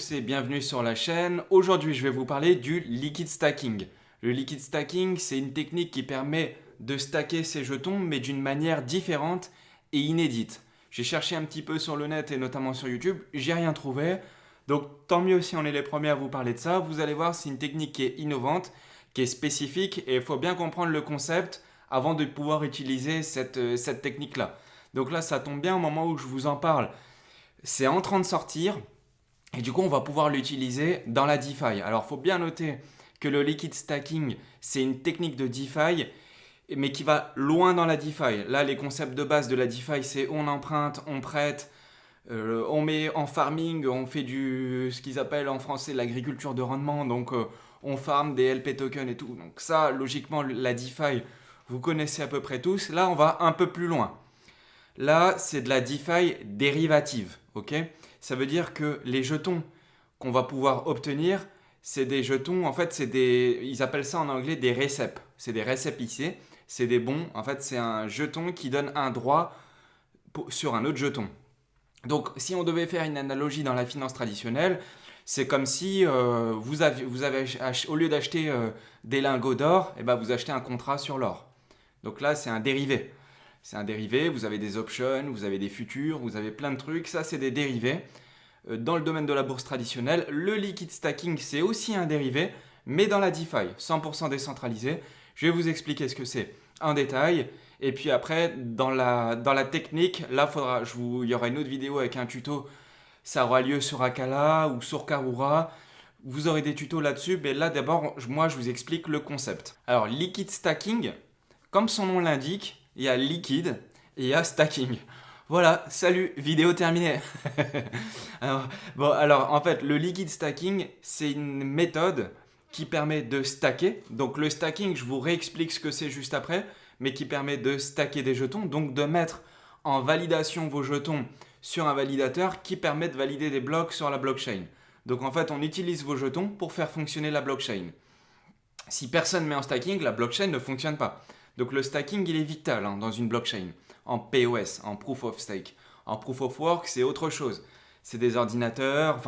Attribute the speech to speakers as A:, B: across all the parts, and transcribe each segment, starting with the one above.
A: tous et bienvenue sur la chaîne. Aujourd'hui, je vais vous parler du liquid stacking. Le liquid stacking, c'est une technique qui permet de stacker ses jetons, mais d'une manière différente et inédite. J'ai cherché un petit peu sur le net et notamment sur YouTube, j'ai rien trouvé. Donc tant mieux si on est les premiers à vous parler de ça. Vous allez voir, c'est une technique qui est innovante, qui est spécifique et il faut bien comprendre le concept avant de pouvoir utiliser cette technique-là. Donc là, ça tombe bien au moment où je vous en parle. C'est en train de sortir. Et du coup, on va pouvoir l'utiliser dans la DeFi. Alors, il faut bien noter que le liquid stacking, c'est une technique de DeFi, mais qui va loin dans la DeFi. Là, les concepts de base de la DeFi, c'est on emprunte, on prête, on met en farming, on fait ce qu'ils appellent en français l'agriculture de rendement. Donc, on farm des LP tokens et tout. Donc ça, logiquement, la DeFi, vous connaissez à peu près tous. Là, on va un peu plus loin. Là, c'est de la DeFi dérivative, ok? Ça veut dire que les jetons qu'on va pouvoir obtenir, c'est des jetons, en fait, ils appellent ça en anglais des réceps. C'est des récépissés, c'est des bons. En fait, c'est un jeton qui donne un droit sur un autre jeton. Donc, si on devait faire une analogie dans la finance traditionnelle, c'est comme si au lieu d'acheter des lingots d'or, eh ben, vous achetez un contrat sur l'or. Donc là, c'est un dérivé. C'est un dérivé, vous avez des options, vous avez des futurs, vous avez plein de trucs. Ça, c'est des dérivés. Dans le domaine de la bourse traditionnelle, le liquid stacking, c'est aussi un dérivé, mais dans la DeFi, 100% décentralisé. Je vais vous expliquer ce que c'est en détail. Et puis après, dans la technique, là, il y aura une autre vidéo avec un tuto. Ça aura lieu sur Akala ou sur Karura. Vous aurez des tutos là-dessus. Mais là, d'abord, moi, je vous explique le concept. Alors, liquid stacking, comme son nom l'indique, il y a liquide et il y a stacking. Voilà, salut, vidéo terminée. alors, en fait, le liquid stacking, c'est une méthode qui permet de stacker. Donc le stacking, je vous réexplique ce que c'est juste après, mais qui permet de stacker des jetons, donc de mettre en validation vos jetons sur un validateur qui permet de valider des blocs sur la blockchain. Donc en fait, on utilise vos jetons pour faire fonctionner la blockchain. Si personne met en stacking, la blockchain ne fonctionne pas. Donc le stacking, il est vital dans une blockchain, en POS, en Proof of Stake. En Proof of Work, c'est autre chose. C'est des ordinateurs,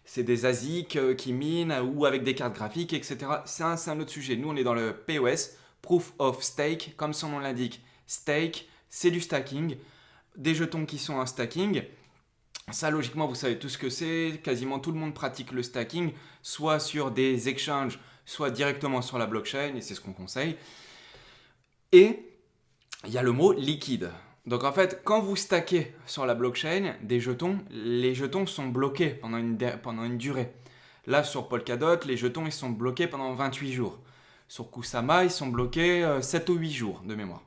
A: c'est des ASIC qui minent ou avec des cartes graphiques, etc. C'est un autre sujet. Nous, on est dans le POS, Proof of Stake, comme son nom l'indique. Stake, c'est du stacking, des jetons qui sont en stacking. Ça, logiquement, vous savez tout ce que c'est. Quasiment tout le monde pratique le stacking, soit sur des exchanges, soit directement sur la blockchain, et c'est ce qu'on conseille. Et il y a le mot liquide. Donc en fait, quand vous stackez sur la blockchain des jetons, les jetons sont bloqués pendant une durée. Là, sur Polkadot, les jetons ils sont bloqués pendant 28 jours. Sur Kusama, ils sont bloqués 7 ou 8 jours de mémoire.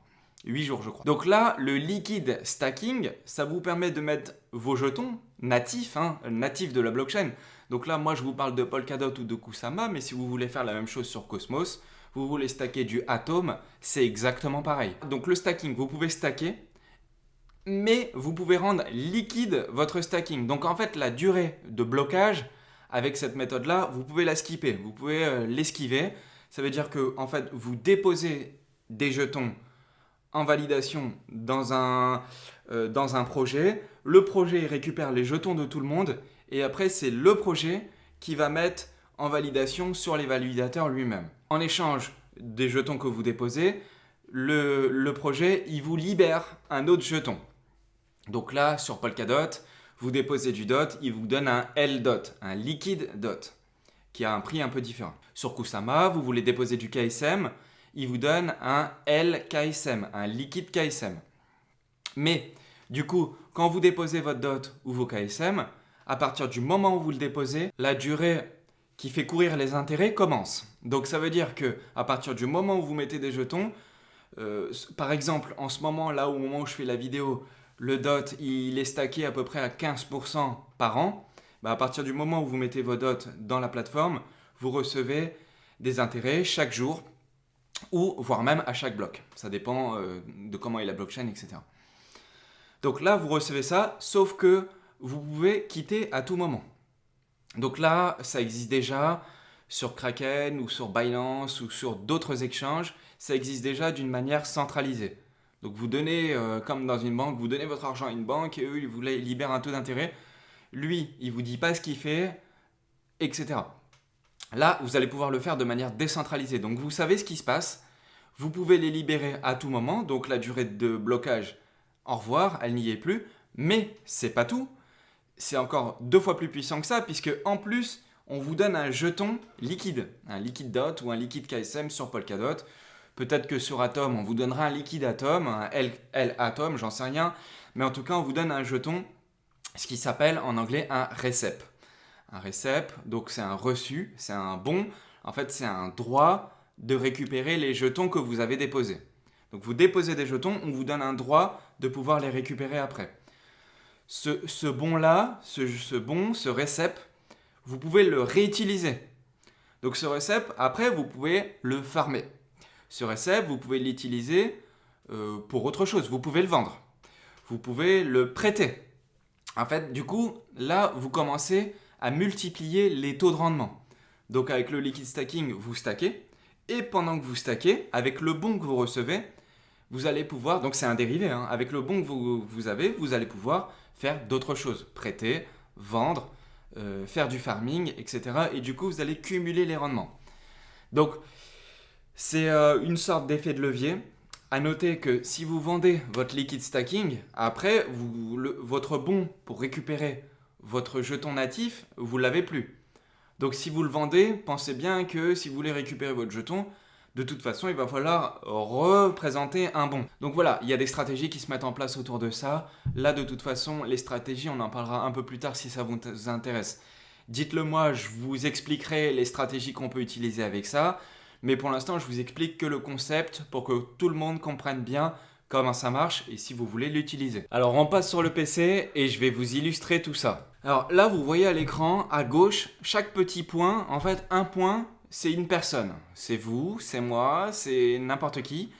A: 8 jours, je crois. Donc là, le liquid stacking, ça vous permet de mettre vos jetons natifs, natifs de la blockchain. Donc là, moi, je vous parle de Polkadot ou de Kusama, mais si vous voulez faire la même chose sur Cosmos, vous voulez stacker du Atom, c'est exactement pareil. Donc le stacking, vous pouvez stacker, mais vous pouvez rendre liquide votre stacking. Donc en fait, la durée de blocage, avec cette méthode-là, vous pouvez la skipper, vous pouvez l'esquiver. Ça veut dire que en fait, vous déposez des jetons en validation dans un projet. Le projet récupère les jetons de tout le monde et après, c'est le projet qui va mettre en validation sur les validateurs lui-même. En échange des jetons que vous déposez, le projet, il vous libère un autre jeton. Donc là, sur Polkadot, vous déposez du DOT, il vous donne un LDOT, un liquide DOT, qui a un prix un peu différent. Sur Kusama, vous voulez déposer du KSM, il vous donne un LKSM, un liquide KSM. Mais du coup, quand vous déposez votre DOT ou vos KSM, à partir du moment où vous le déposez, la durée qui fait courir les intérêts commence. Donc ça veut dire que à partir du moment où vous mettez des jetons, par exemple, en ce moment, là au moment où je fais la vidéo, le DOT, il est stacké à peu près à 15% par an. À partir du moment où vous mettez vos DOT dans la plateforme, vous recevez des intérêts chaque jour ou voire même à chaque bloc. Ça dépend de comment est la blockchain, etc. Donc là, vous recevez ça, sauf que vous pouvez quitter à tout moment. Donc là, ça existe déjà sur Kraken ou sur Binance ou sur d'autres exchanges. Ça existe déjà d'une manière centralisée. Donc vous donnez, comme dans une banque, vous donnez votre argent à une banque et eux, ils vous libèrent un taux d'intérêt. lui, il vous dit pas ce qu'il fait, etc. Là, vous allez pouvoir le faire de manière décentralisée. Donc, vous savez ce qui se passe. Vous pouvez les libérer à tout moment. Donc, la durée de blocage, au revoir, elle n'y est plus. Mais c'est pas tout. C'est encore 2 fois plus puissant que ça, puisque en plus, on vous donne un jeton liquide, un liquide DOT ou un liquide KSM sur Polkadot. Peut-être que sur Atom, on vous donnera un liquide Atom, un L Atom, j'en sais rien. Mais en tout cas, on vous donne un jeton, ce qui s'appelle en anglais un recep. Un recep, donc c'est un reçu, c'est un bon. En fait, c'est un droit de récupérer les jetons que vous avez déposés. Donc vous déposez des jetons, on vous donne un droit de pouvoir les récupérer après. Ce bon-là, ce recep, vous pouvez le réutiliser. Donc ce recep, après, vous pouvez le farmer. Ce recep, vous pouvez l'utiliser pour autre chose. Vous pouvez le vendre. Vous pouvez le prêter. En fait, du coup, là, vous commencez à multiplier les taux de rendement. Donc avec le liquid stacking, vous stackez. Et pendant que vous stackez, avec le bon que vous recevez, vous allez pouvoir, donc c'est un dérivé, hein, avec le bon que vous avez, vous allez pouvoir faire d'autres choses. Prêter, vendre, faire du farming, etc. Et du coup, vous allez cumuler les rendements. Donc, c'est une sorte d'effet de levier. À noter que si vous vendez votre liquid stacking, après, votre bon pour récupérer votre jeton natif, vous ne l'avez plus. Donc si vous le vendez, pensez bien que si vous voulez récupérer votre jeton, de toute façon, il va falloir représenter un bon. Donc voilà, il y a des stratégies qui se mettent en place autour de ça. Là, de toute façon, les stratégies, on en parlera un peu plus tard si ça vous intéresse. Dites-le moi, je vous expliquerai les stratégies qu'on peut utiliser avec ça. Mais pour l'instant, je vous explique que le concept pour que tout le monde comprenne bien comment ça marche et si vous voulez l'utiliser. Alors, on passe sur le PC et je vais vous illustrer tout ça. Alors là, vous voyez à l'écran, à gauche, chaque petit point, en fait, un point, c'est une personne. C'est vous, c'est moi, c'est n'importe qui.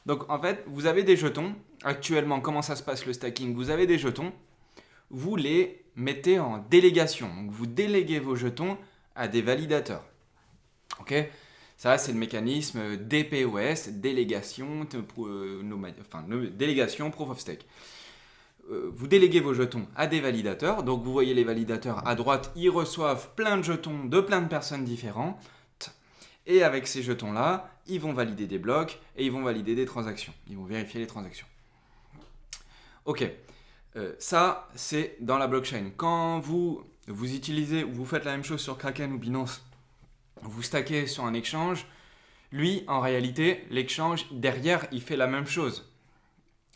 A: Donc en fait, vous avez des jetons. Actuellement, comment ça se passe le stacking? Vous avez des jetons. Vous les mettez en délégation. Donc vous déléguez vos jetons à des validateurs. Ok? Ça, c'est le mécanisme DPoS, délégation, délégation Proof of Stake. Vous déléguez vos jetons à des validateurs. Donc vous voyez les validateurs à droite, ils reçoivent plein de jetons de plein de personnes différentes. Et avec ces jetons-là, ils vont valider des blocs et ils vont valider des transactions. Ils vont vérifier les transactions. Ok, ça c'est dans la blockchain. Quand vous utilisez ou vous faites la même chose sur Kraken ou Binance, vous stackez sur un exchange, lui en réalité, l'exchange derrière, il fait la même chose.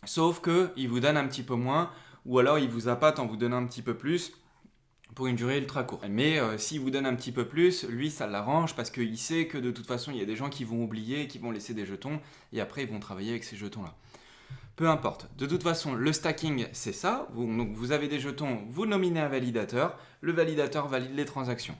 A: Sauf qu'il vous donne un petit peu moins ou alors il vous appâte en vous donnant un petit peu plus pour une durée ultra courte. Mais s'il vous donne un petit peu plus, lui ça l'arrange parce qu'il sait que de toute façon il y a des gens qui vont oublier, qui vont laisser des jetons et après ils vont travailler avec ces jetons-là. Peu importe. De toute façon, le stacking c'est ça. Donc vous avez des jetons, vous nominez un validateur, le validateur valide les transactions.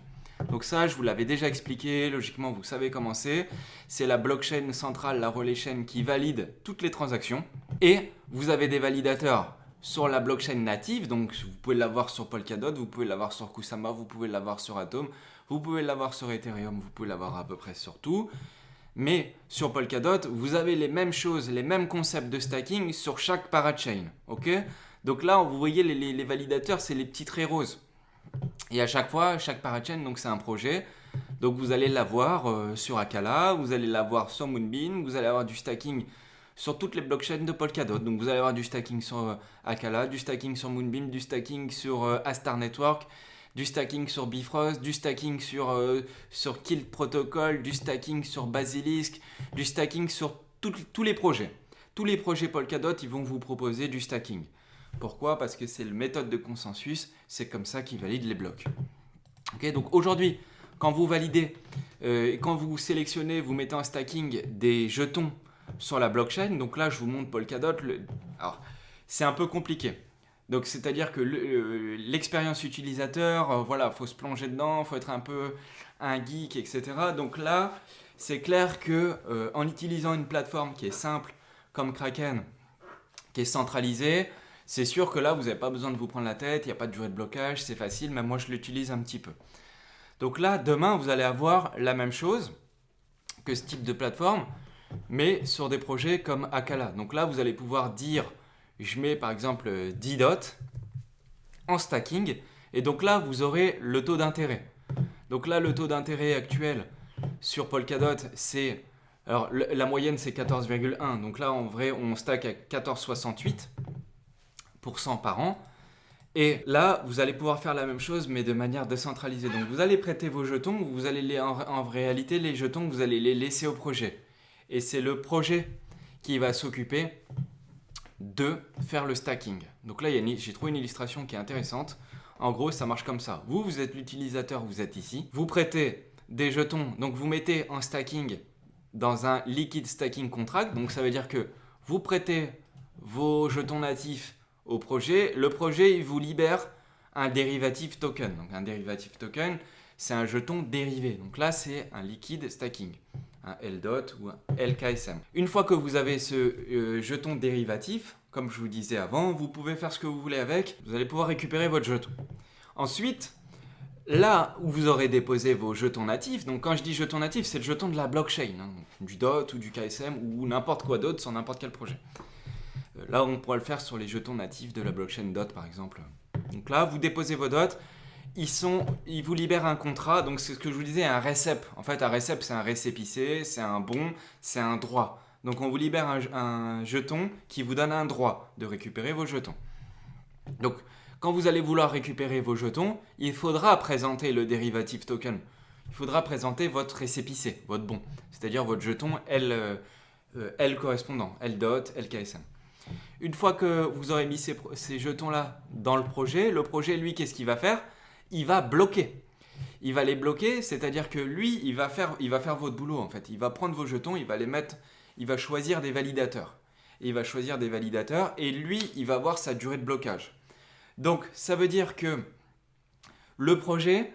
A: Donc ça, je vous l'avais déjà expliqué, logiquement vous savez comment c'est. C'est la blockchain centrale, la relay chain qui valide toutes les transactions. Et vous avez des validateurs sur la blockchain native, donc vous pouvez l'avoir sur Polkadot, vous pouvez l'avoir sur Kusama, vous pouvez l'avoir sur Atom, vous pouvez l'avoir sur Ethereum, vous pouvez l'avoir à peu près sur tout. Mais sur Polkadot, vous avez les mêmes choses, les mêmes concepts de stacking sur chaque parachain. Okay? Donc là, vous voyez les validateurs, c'est les petits traits roses. Et à chaque fois, chaque parachain, donc c'est un projet. Donc vous allez l'avoir sur Akala, vous allez l'avoir sur Moonbeam, vous allez avoir du stacking sur toutes les blockchains de Polkadot. Donc vous allez avoir du stacking sur Akala, du stacking sur Moonbeam, du stacking sur Astar Network, du stacking sur Bifrost, du stacking sur Kill Protocol, du stacking sur Basilisk, du stacking sur tous les projets. Tous les projets Polkadot, ils vont vous proposer du stacking. Pourquoi? Parce que c'est la méthode de consensus, c'est comme ça qu'ils valident les blocs. Okay, donc aujourd'hui, quand vous validez, quand vous sélectionnez, vous mettez en stacking des jetons sur la blockchain, donc là je vous montre Polkadot, alors c'est un peu compliqué. Donc c'est-à-dire que l'expérience utilisateur, voilà, faut se plonger dedans, faut être un peu un geek, etc. Donc là, c'est clair que en utilisant une plateforme qui est simple comme Kraken, qui est centralisée, c'est sûr que là, vous n'avez pas besoin de vous prendre la tête, il n'y a pas de durée de blocage, c'est facile, même moi je l'utilise un petit peu. Donc là, demain, vous allez avoir la même chose que ce type de plateforme, mais sur des projets comme Akala. Donc là, vous allez pouvoir dire, je mets par exemple 10 dots en stacking, Et donc là, vous aurez le taux d'intérêt. Donc là, le taux d'intérêt actuel sur Polkadot, c'est... Alors, la moyenne, c'est 14,1. Donc là, en vrai, on stack à 14,68% par an. Et là, vous allez pouvoir faire la même chose, mais de manière décentralisée. Donc, vous allez prêter vos jetons, vous allez en réalité, les jetons, vous allez les laisser au projet. Et c'est le projet qui va s'occuper de faire le stacking. Donc là, j'ai trouvé une illustration qui est intéressante. En gros, ça marche comme ça. Vous êtes l'utilisateur, vous êtes ici. Vous prêtez des jetons, donc vous mettez en stacking dans un liquid stacking contract. Donc ça veut dire que vous prêtez vos jetons natifs au projet. Le projet, il vous libère un derivative token. Donc un derivative token, c'est un jeton dérivé. Donc là, c'est un liquid stacking, un LDOT ou un LKSM. Une fois que vous avez ce jeton dérivatif, comme je vous disais avant, vous pouvez faire ce que vous voulez avec. Vous allez pouvoir récupérer votre jeton. Ensuite, là où vous aurez déposé vos jetons natifs, donc quand je dis jeton natif, c'est le jeton de la blockchain, hein, du DOT ou du KSM ou n'importe quoi d'autre sur n'importe quel projet. Là, on pourra le faire sur les jetons natifs de la blockchain DOT, par exemple. Donc là, vous déposez vos DOT, ils vous libèrent un contrat, donc c'est ce que je vous disais, un récep. En fait, un récep, c'est un récépissé, c'est un bon, c'est un droit. Donc on vous libère un jeton qui vous donne un droit de récupérer vos jetons. Donc quand vous allez vouloir récupérer vos jetons, il faudra présenter le derivative token. Il faudra présenter votre récépissé, votre bon, c'est-à-dire votre jeton L correspondant, LDOT, LKSM. Une fois que vous aurez mis ces jetons-là dans le projet, lui, qu'est-ce qu'il va faire? Il va bloquer. Il va les bloquer, c'est-à-dire que lui, il va faire votre boulot en fait. Il va prendre vos jetons, il va choisir des validateurs. Et lui, il va avoir sa durée de blocage. Donc, ça veut dire que le projet,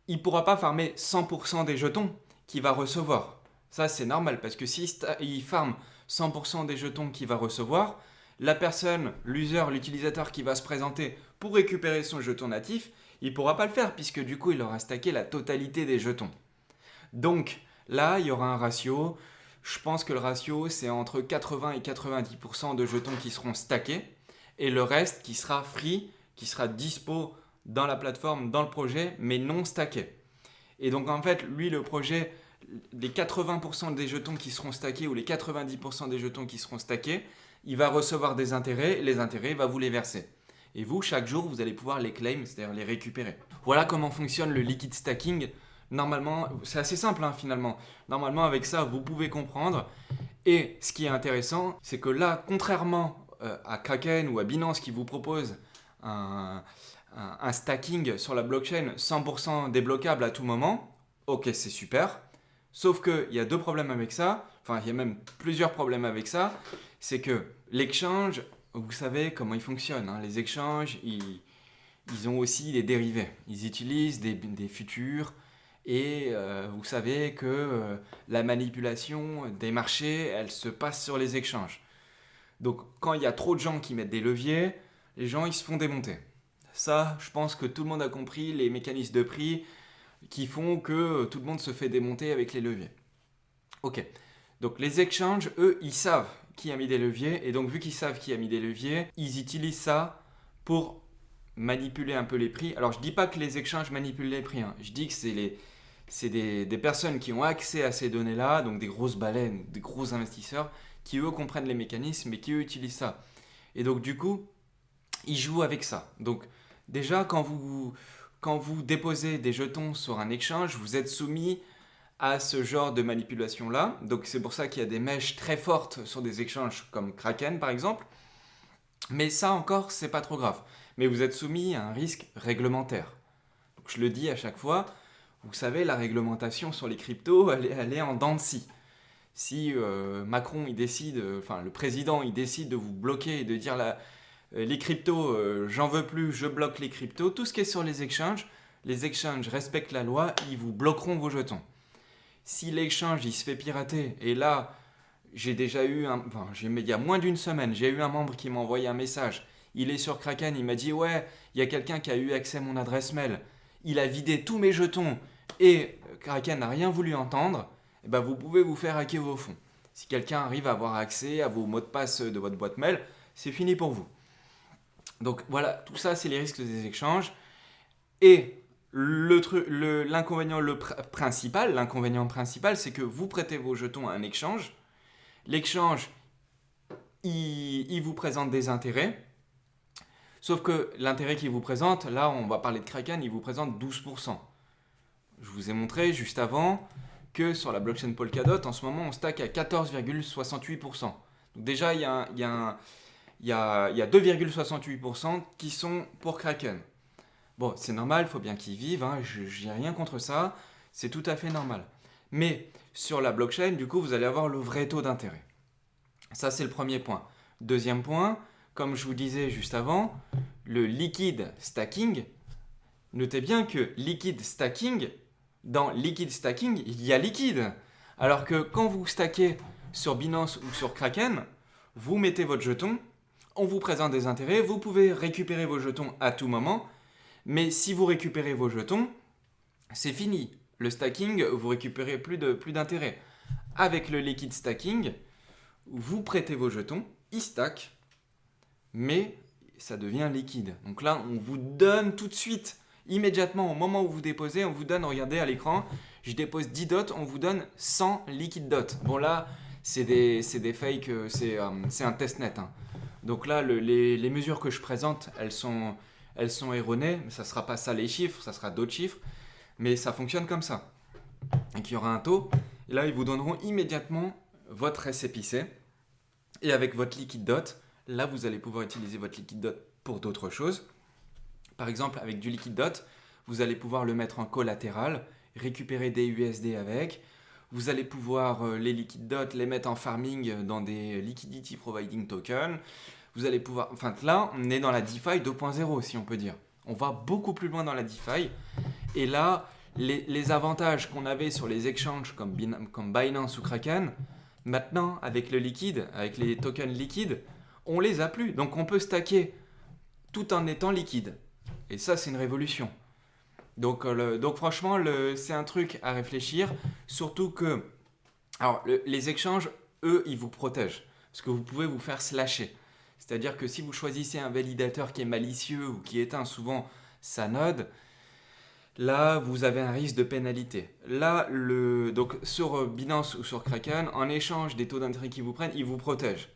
A: il ne pourra pas farmer 100% des jetons qu'il va recevoir. Ça, c'est normal, parce que s'il farme 100% des jetons qu'il va recevoir, la personne, l'utilisateur qui va se présenter pour récupérer son jeton natif, il ne pourra pas le faire, puisque du coup, il aura stacké la totalité des jetons. Donc, là, il y aura un ratio. Je pense que le ratio, c'est entre 80 et 90% de jetons qui seront stackés, et le reste qui sera free, qui sera dispo dans la plateforme, dans le projet, mais non stacké. Et donc, en fait, lui, le projet, les 80% des jetons qui seront stackés ou les 90% des jetons qui seront stackés, il va recevoir des intérêts, et les intérêts, il va vous les verser. Et vous, chaque jour, vous allez pouvoir les claim, c'est-à-dire les récupérer. Voilà comment fonctionne le liquid stacking. Normalement, c'est assez simple finalement. Normalement, avec ça, vous pouvez comprendre. Et ce qui est intéressant, c'est que là, contrairement à Kraken ou à Binance qui vous propose un stacking sur la blockchain 100% débloquable à tout moment, ok, c'est super. Sauf qu'il y a deux problèmes avec ça. Enfin, il y a même plusieurs problèmes avec ça. C'est que l'exchange, vous savez comment il fonctionne. Les exchanges, ils ont aussi des dérivés. Ils utilisent des futurs. Et vous savez que la manipulation des marchés, elle se passe sur les exchanges. Donc quand il y a trop de gens qui mettent des leviers, les gens ils se font démonter. Ça, je pense que tout le monde a compris les mécanismes de prix qui font que tout le monde se fait démonter avec les leviers. Ok, donc les exchanges, eux, ils savent qui a mis des leviers. Et donc vu qu'ils savent qui a mis des leviers, ils utilisent ça pour manipuler un peu les prix. Alors je dis pas que les exchanges manipulent les prix, je dis que c'est des personnes qui ont accès à ces données-là, donc des grosses baleines, des gros investisseurs, qui eux comprennent les mécanismes et qui eux utilisent ça. Et donc du coup, ils jouent avec ça. Donc déjà, quand vous déposez des jetons sur un exchange, vous êtes soumis à ce genre de manipulation-là. Donc c'est pour ça qu'il y a des mèches très fortes sur des exchanges comme Kraken par exemple. Mais ça encore, c'est pas trop grave. Mais vous êtes soumis à un risque réglementaire. Donc je le dis à chaque fois, vous savez, la réglementation sur les cryptos, elle est en dents de scie. Si Macron, le président, il décide de vous bloquer et de dire les cryptos, j'en veux plus, je bloque les cryptos, tout ce qui est sur les exchanges respectent la loi, ils vous bloqueront vos jetons. Si l'exchange, il se fait pirater, et là, il y a moins d'une semaine, j'ai eu un membre qui m'a envoyé un message. Il est sur Kraken, il m'a dit « Ouais, il y a quelqu'un qui a eu accès à mon adresse mail. Il a vidé tous mes jetons et Kraken n'a rien voulu entendre. » Eh ben, vous pouvez vous faire hacker vos fonds. Si quelqu'un arrive à avoir accès à vos mots de passe de votre boîte mail, c'est fini pour vous. Donc voilà, tout ça, c'est les risques des exchanges. Et l'inconvénient principal, c'est que vous prêtez vos jetons à un exchange. L'exchange, il vous présente des intérêts. Sauf que l'intérêt qu'il vous présente, là on va parler de Kraken, il vous présente 12%. Je vous ai montré juste avant que sur la blockchain Polkadot, en ce moment on stack à 14,68%. Donc déjà il y a 2,68% qui sont pour Kraken. Bon, c'est normal, il faut bien qu'ils vivent, hein, je n'ai rien contre ça, c'est tout à fait normal. Mais sur la blockchain, du coup, vous allez avoir le vrai taux d'intérêt. Ça, c'est le premier point. Deuxième point, comme je vous disais juste avant, le liquid stacking. Notez bien que liquid stacking, dans liquid stacking, il y a liquide. Alors que quand vous stackez sur Binance ou sur Kraken, vous mettez votre jeton, on vous présente des intérêts, vous pouvez récupérer vos jetons à tout moment. Mais si vous récupérez vos jetons, c'est fini. Le stacking, vous récupérez plus d'intérêt. Avec le liquid stacking, vous prêtez vos jetons, ils stackent, mais ça devient liquide. Donc là, on vous donne tout de suite, immédiatement, au moment où vous déposez, on vous donne, regardez à l'écran, je dépose 10 dots, on vous donne 100 liquid dots. Bon là, c'est des fakes, c'est un testnet. Hein. Donc là, les mesures que je présente, elles sont erronées, mais ça ne sera pas ça les chiffres, ça sera d'autres chiffres, mais ça fonctionne comme ça. Et qu'il y aura un taux, et là ils vous donneront immédiatement votre récépissé, et avec votre liquid dot, là vous allez pouvoir utiliser votre liquid dot pour d'autres choses. Par exemple, avec du liquid dot, vous allez pouvoir le mettre en collatéral, récupérer des USD avec, vous allez pouvoir les liquid dot les mettre en farming dans des liquidity providing tokens. Vous allez pouvoir... Enfin là, on est dans la DeFi 2.0 si on peut dire. On va beaucoup plus loin dans la DeFi. Et là, les avantages qu'on avait sur les exchanges comme Binance ou Kraken, maintenant, avec le liquide, avec les tokens liquides, on les a plus. Donc on peut stacker tout en étant liquide. Et ça, c'est une révolution. Donc franchement, c'est un truc à réfléchir. Surtout que... Alors, les exchanges, eux, ils vous protègent. Parce que vous pouvez vous faire slasher. C'est-à-dire que si vous choisissez un validateur qui est malicieux ou qui éteint souvent sa node, là, vous avez un risque de pénalité. Là, donc sur Binance ou sur Kraken, en échange des taux d'intérêt qu'ils vous prennent, ils vous protègent.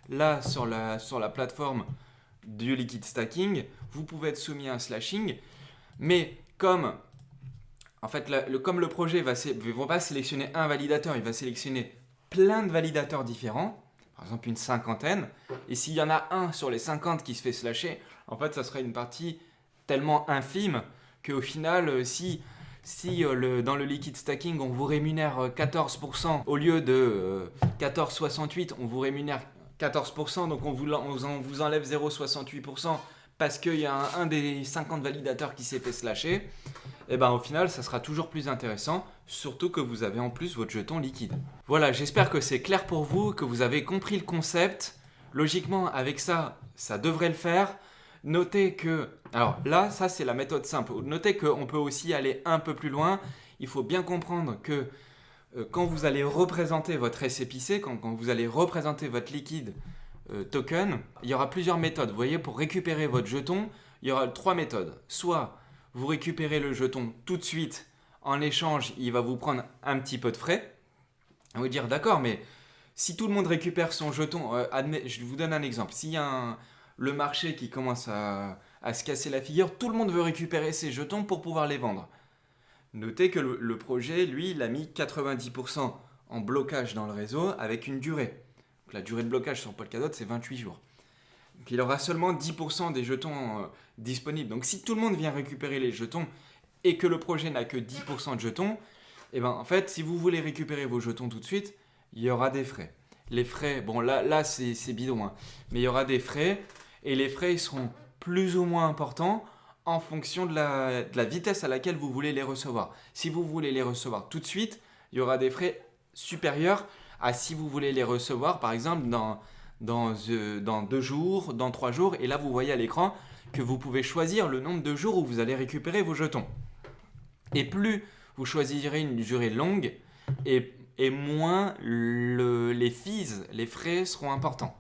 A: Là, sur la plateforme du liquid stacking, vous pouvez être soumis à un slashing, mais comme le projet ne va pas sélectionner un validateur, il va sélectionner plein de validateurs différents, par exemple une cinquantaine, et s'il y en a un sur les 50 qui se fait slasher, en fait ça serait une partie tellement infime qu'au final, si dans le liquid stacking on vous rémunère 14% au lieu de 14,68, on vous rémunère 14%, donc on vous enlève 0,68% parce qu'il y a un des 50 validateurs qui s'est fait slasher, et ben au final ça sera toujours plus intéressant, surtout que vous avez en plus votre jeton liquide. Voilà, j'espère que c'est clair pour vous, que vous avez compris le concept. Logiquement, avec ça, ça devrait le faire. Notez que, alors là, ça c'est la méthode simple. Notez qu'on peut aussi aller un peu plus loin. Il faut bien comprendre que quand vous allez représenter votre récépissé, quand vous allez représenter votre liquide token, il y aura plusieurs méthodes. Vous voyez, pour récupérer votre jeton, il y aura 3 méthodes. Soit vous récupérez le jeton tout de suite, en échange, il va vous prendre un petit peu de frais. On va dire, d'accord, mais si tout le monde récupère son jeton, je vous donne un exemple. S'il y a le marché qui commence à se casser la figure, tout le monde veut récupérer ses jetons pour pouvoir les vendre. Notez que le projet, lui, il a mis 90% en blocage dans le réseau avec une durée. Donc, la durée de blocage sur Polkadot, c'est 28 jours. Donc, il aura seulement 10% des jetons disponibles. Donc si tout le monde vient récupérer les jetons et que le projet n'a que 10% de jetons, et ben en fait, si vous voulez récupérer vos jetons tout de suite, il y aura des frais. Les frais, bon là c'est bidon, hein, mais il y aura des frais, et les frais ils seront plus ou moins importants en fonction de la vitesse à laquelle vous voulez les recevoir. Si vous voulez les recevoir tout de suite, il y aura des frais supérieurs à si vous voulez les recevoir, par exemple, dans 2 jours, dans 3 jours, et là vous voyez à l'écran que vous pouvez choisir le nombre de jours où vous allez récupérer vos jetons. Et plus vous choisirez une durée longue, et moins les fees, les frais seront importants.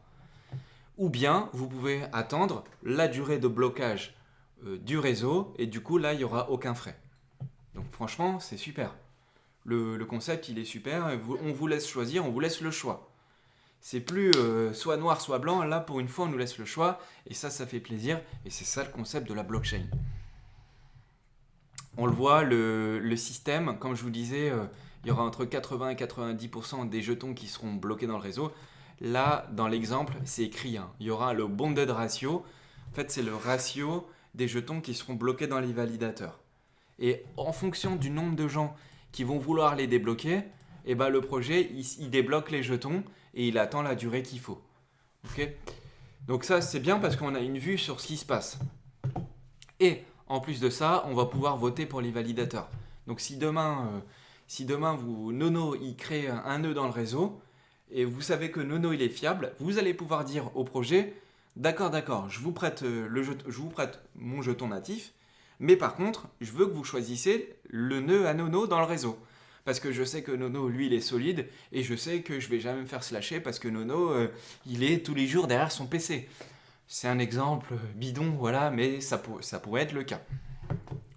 A: Ou bien vous pouvez attendre la durée de blocage du réseau et du coup là il n'y aura aucun frais. Donc franchement c'est super. Le concept il est super, on vous laisse choisir, on vous laisse le choix. C'est plus soit noir soit blanc, là pour une fois on nous laisse le choix et ça fait plaisir et c'est ça le concept de la blockchain. On le voit, le système, comme je vous disais, il y aura entre 80 et 90% des jetons qui seront bloqués dans le réseau. Là, dans l'exemple, c'est écrit, hein, il y aura le bonded ratio. En fait, c'est le ratio des jetons qui seront bloqués dans les validateurs. Et en fonction du nombre de gens qui vont vouloir les débloquer, eh ben, le projet, il débloque les jetons et il attend la durée qu'il faut. Okay. Donc ça, c'est bien parce qu'on a une vue sur ce qui se passe. Et en plus de ça, on va pouvoir voter pour les validateurs. Donc si demain, Nono, il crée un nœud dans le réseau, et vous savez que Nono, il est fiable, vous allez pouvoir dire au projet, d'accord, je vous prête mon jeton natif, mais par contre, je veux que vous choisissez le nœud à Nono dans le réseau. Parce que je sais que Nono, lui, il est solide, et je sais que je vais jamais me faire slasher parce que Nono, il est tous les jours derrière son PC. C'est un exemple bidon, voilà, mais ça pourrait être le cas.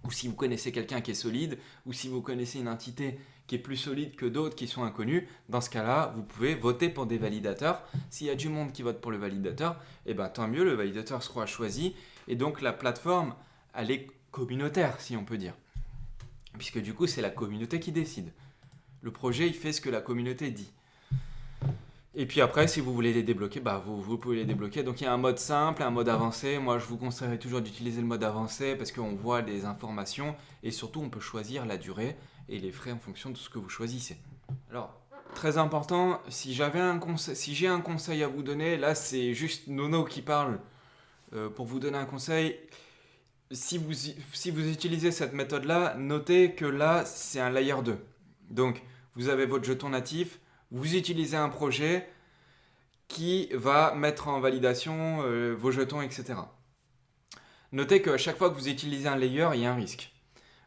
A: Ou si vous connaissez quelqu'un qui est solide, ou si vous connaissez une entité qui est plus solide que d'autres qui sont inconnus, dans ce cas-là, vous pouvez voter pour des validateurs. S'il y a du monde qui vote pour le validateur, eh ben, tant mieux, le validateur sera choisi. Et donc la plateforme, elle est communautaire, si on peut dire. Puisque du coup, c'est la communauté qui décide. Le projet, il fait ce que la communauté dit. Et puis après, si vous voulez les débloquer, bah vous pouvez les débloquer. Donc il y a un mode simple, un mode avancé. Moi, je vous conseillerais toujours d'utiliser le mode avancé parce qu'on voit des informations et surtout, on peut choisir la durée et les frais en fonction de ce que vous choisissez. Alors, très important, si j'ai un conseil à vous donner, là, c'est juste Nono qui parle pour vous donner un conseil. Si vous utilisez cette méthode-là, notez que là, c'est un layer 2. Donc, vous avez votre jeton natif, vous utilisez un projet qui va mettre en validation vos jetons, etc. Notez qu'à chaque fois que vous utilisez un layer, il y a un risque.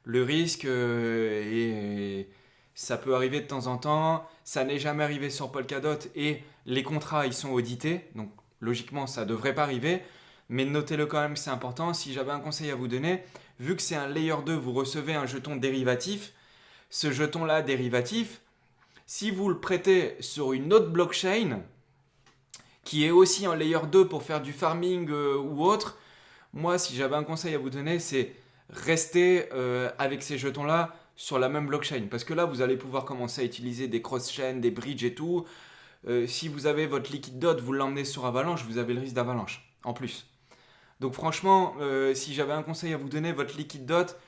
A: Le risque, ça peut arriver de temps en temps, ça n'est jamais arrivé sur Polkadot et les contrats, ils sont audités, donc logiquement, ça ne devrait pas arriver, mais notez-le quand même, c'est important. Si j'avais un conseil à vous donner, vu que c'est un layer 2, vous recevez un jeton dérivatif, ce jeton-là dérivatif, si vous le prêtez sur une autre blockchain, qui est aussi en layer 2 pour faire du farming ou autre, moi, si j'avais un conseil à vous donner, c'est rester avec ces jetons-là sur la même blockchain. Parce que là, vous allez pouvoir commencer à utiliser des cross-chains, des bridges et tout. Si vous avez votre liquid dot, vous l'emmenez sur Avalanche, vous avez le risque d'avalanche en plus. Donc franchement, si j'avais un conseil à vous donner, votre liquid dot,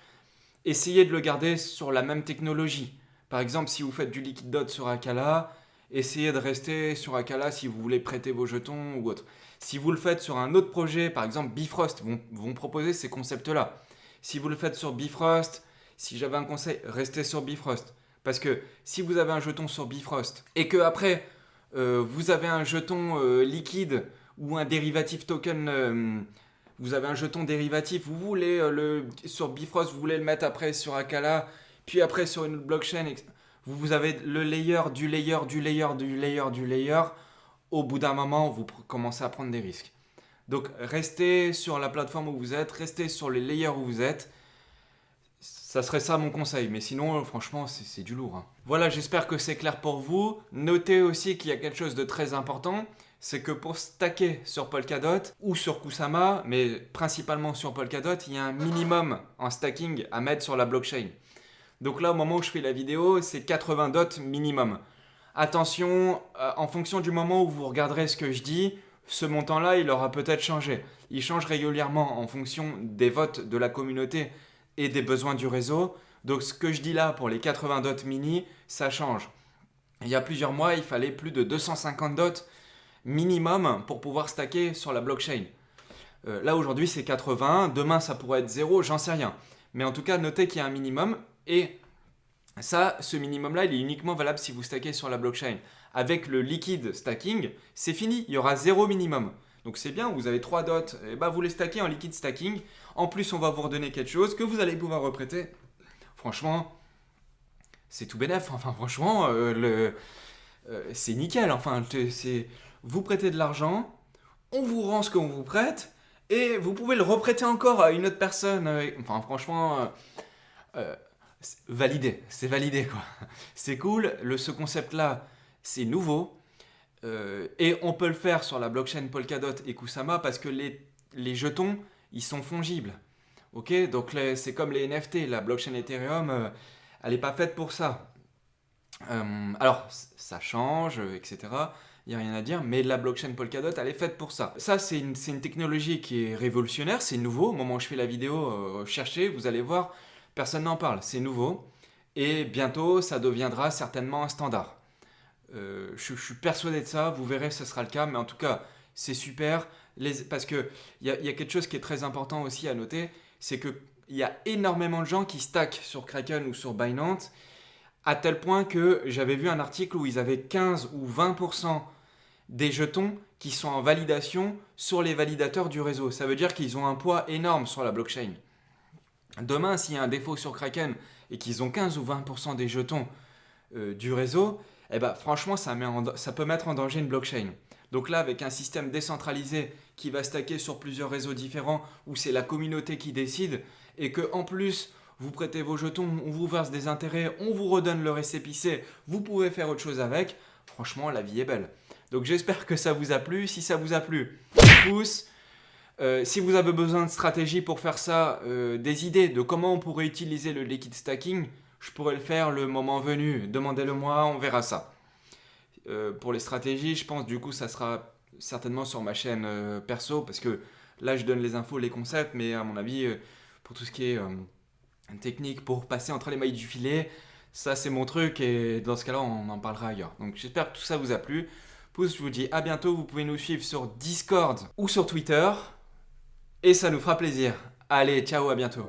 A: essayez de le garder sur la même technologie. Par exemple, si vous faites du liquid dot sur Akala, essayez de rester sur Akala si vous voulez prêter vos jetons ou autre. Si vous le faites sur un autre projet, par exemple Bifrost, vont proposer ces concepts-là. Si vous le faites sur Bifrost, si j'avais un conseil, restez sur Bifrost. Parce que si vous avez un jeton sur Bifrost et que après vous avez un jeton liquide ou un dérivatif token, vous avez un jeton dérivatif, vous voulez sur Bifrost, vous voulez le mettre après sur Akala, puis après sur une blockchain, vous avez le layer du layer du layer du layer du layer. Au bout d'un moment, vous commencez à prendre des risques. Donc, restez sur la plateforme où vous êtes, restez sur les layers où vous êtes. Ça serait ça mon conseil, mais sinon, franchement, c'est du lourd. Hein. Voilà, j'espère que c'est clair pour vous. Notez aussi qu'il y a quelque chose de très important, c'est que pour stacker sur Polkadot ou sur Kusama, mais principalement sur Polkadot, il y a un minimum en stacking à mettre sur la blockchain. Donc là, au moment où je fais la vidéo, c'est 80 dots minimum. Attention, en fonction du moment où vous regarderez ce que je dis, ce montant-là, il aura peut-être changé. Il change régulièrement en fonction des votes de la communauté et des besoins du réseau. Donc ce que je dis là pour les 80 dots mini, ça change. Il y a plusieurs mois, il fallait plus de 250 dots minimum pour pouvoir stacker sur la blockchain. Là, aujourd'hui, c'est 80. Demain, ça pourrait être 0, j'en sais rien. Mais en tout cas, notez qu'il y a un minimum. Et ça, ce minimum-là, il est uniquement valable si vous stackez sur la blockchain. Avec le liquid stacking, c'est fini, il y aura 0 minimum. Donc c'est bien, vous avez 3 dots, et bah vous les stackez en liquid stacking. En plus, on va vous redonner quelque chose que vous allez pouvoir reprêter. Franchement, c'est tout bénef. Enfin, franchement, c'est nickel. Enfin, vous prêtez de l'argent, on vous rend ce qu'on vous prête, Et vous pouvez le reprêter encore à une autre personne. Enfin, franchement, validé. C'est validé, quoi. C'est cool. Ce concept-là, c'est nouveau. Et on peut le faire sur la blockchain Polkadot et Kusama parce que les jetons, ils sont fongibles. Ok, donc c'est comme les NFT. La blockchain Ethereum, elle n'est pas faite pour ça. Alors, ça change, etc. Il n'y a rien à dire, mais la blockchain Polkadot, elle est faite pour ça. Ça, c'est une technologie qui est révolutionnaire, c'est nouveau. Au moment où je fais la vidéo, cherchez, vous allez voir, personne n'en parle, c'est nouveau. Et bientôt, ça deviendra certainement un standard. Je suis persuadé de ça, vous verrez, ce sera le cas, mais en tout cas, c'est super. Parce qu'il y a quelque chose qui est très important aussi à noter, c'est qu'il y a énormément de gens qui stackent sur Kraken ou sur Binance, à tel point que j'avais vu un article où ils avaient 15 ou 20% des jetons qui sont en validation sur les validateurs du réseau. Ça veut dire qu'ils ont un poids énorme sur la blockchain. Demain, s'il y a un défaut sur Kraken et qu'ils ont 15 ou 20% des jetons du réseau, eh ben, franchement, ça peut mettre en danger une blockchain. Donc là, avec un système décentralisé qui va stacker sur plusieurs réseaux différents, où c'est la communauté qui décide, et que en plus, vous prêtez vos jetons, on vous verse des intérêts, on vous redonne le récépissé, vous pouvez faire autre chose avec, franchement, la vie est belle. Donc j'espère que ça vous a plu. Si ça vous a plu, pouce. Si vous avez besoin de stratégie pour faire ça, des idées de comment on pourrait utiliser le liquid stacking, je pourrais le faire le moment venu. Demandez-le moi, on verra ça. Pour les stratégies, je pense du coup ça sera certainement sur ma chaîne perso, parce que là je donne les infos, les concepts, mais à mon avis, pour tout ce qui est technique pour passer entre les mailles du filet, ça c'est mon truc, et dans ce cas-là on en parlera ailleurs. Donc j'espère que tout ça vous a plu. Pouce, je vous dis à bientôt. Vous pouvez nous suivre sur Discord ou sur Twitter, et ça nous fera plaisir. Allez, ciao, à bientôt.